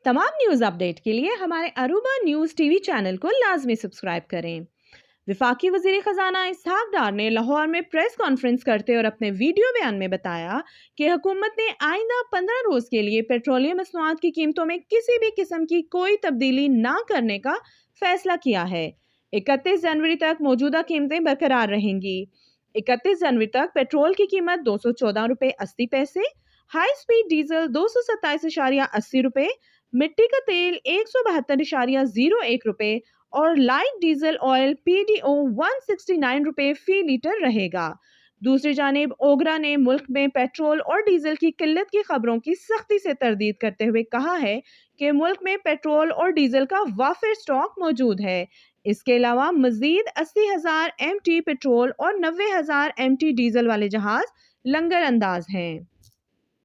तमाम news update के लिए हमारे अरूबा न्यूज़ टीवी चैनल को लाजमी सब्सक्राइब करें। वफाकी वज़ीर ख़ज़ाना इसहाक डार ने लाहौर में प्रेस कॉन्फ्रेंस करते और अपने वीडियो बयान में बताया कि हुकूमत ने आइंदा 15 रोज़ के लिए पेट्रोलियम मसनूआत की कीमतों में किसी भी किस्म की कोई तब्दीली ना करने का फैसला किया है। 31 जनवरी तक मौजूदा कीमतें बरकरार रहेंगी। 31 जनवरी तक पेट्रोल की कीमत 214 रुपये 80 पैसे, हाई स्पीड डीजल 227.80 रुपये, मिट्टी का तेल 172.01 रुपये और लाइट डीजल ऑयल PDO 169 रुपये फी लीटर रहेगा। दूसरी जानिब ओगरा ने मुल्क में पेट्रोल और डीजल की किल्लत की खबरों की सख्ती से तरदीद करते हुए कहा है कि मुल्क में पेट्रोल और डीजल का वाफिर स्टॉक मौजूद है। इसके अलावा मजीद 80,000 MT पेट्रोल और 90,000 MT डीजल वाले जहाज लंगर अंदाज हैं।